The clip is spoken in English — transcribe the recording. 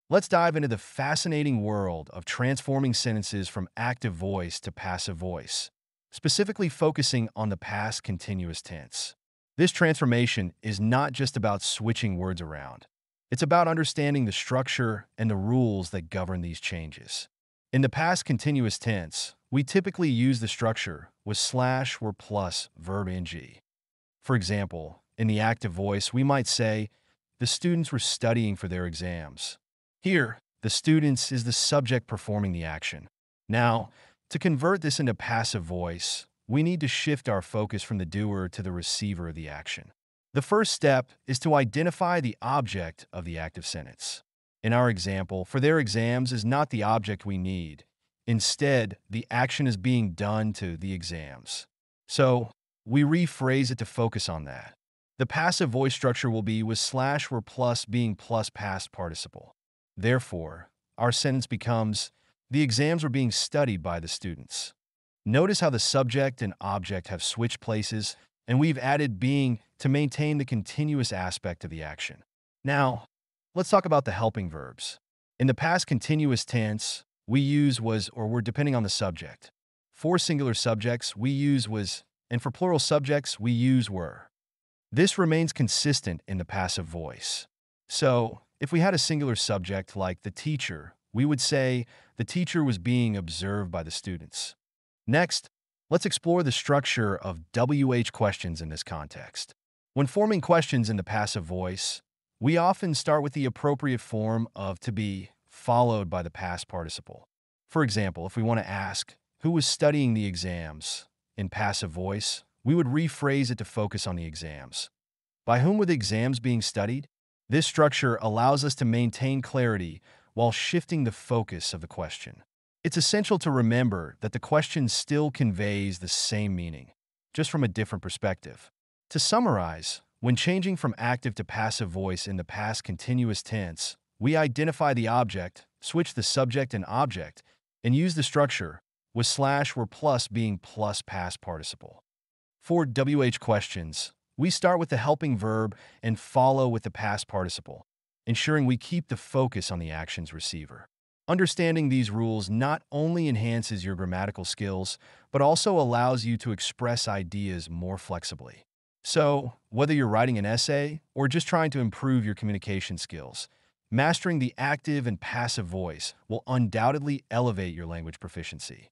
Let's dive into the fascinating world of transforming sentences from active voice to passive voice, specifically focusing on the past continuous tense. This transformation is not just about switching words around. It's about understanding the structure and the rules that govern these changes. In the past continuous tense, we typically use the structure with slash or plus verb ing. For example, in the active voice, we might say, the students were studying for their exams. Here, the students is the subject performing the action. Now, to convert this into passive voice, we need to shift our focus from the doer to the receiver of the action. The first step is to identify the object of the active sentence. In our example, for their exams is not the object we need. Instead, the action is being done to the exams. So, we rephrase it to focus on that. The passive voice structure will be with slash or plus being plus past participle. Therefore, our sentence becomes, the exams were being studied by the students. Notice how the subject and object have switched places, and we've added being to maintain the continuous aspect of the action. Now, let's talk about the helping verbs. In the past continuous tense, we use was or were depending on the subject. For singular subjects, we use was, and for plural subjects, we use were. This remains consistent in the passive voice. So, if we had a singular subject like the teacher, we would say the teacher was being observed by the students. Next, let's explore the structure of WH questions in this context. When forming questions in the passive voice, we often start with the appropriate form of to be, followed by the past participle. For example, if we want to ask, who was studying the exams? In passive voice, we would rephrase it to focus on the exams. By whom were the exams being studied? This structure allows us to maintain clarity while shifting the focus of the question. It's essential to remember that the question still conveys the same meaning, just from a different perspective. To summarize, when changing from active to passive voice in the past continuous tense, we identify the object, switch the subject and object, and use the structure, with slash or plus being plus past participle. For WH questions, we start with the helping verb and follow with the past participle, ensuring we keep the focus on the action's receiver. Understanding these rules not only enhances your grammatical skills, but also allows you to express ideas more flexibly. So, whether you're writing an essay or just trying to improve your communication skills, mastering the active and passive voice will undoubtedly elevate your language proficiency.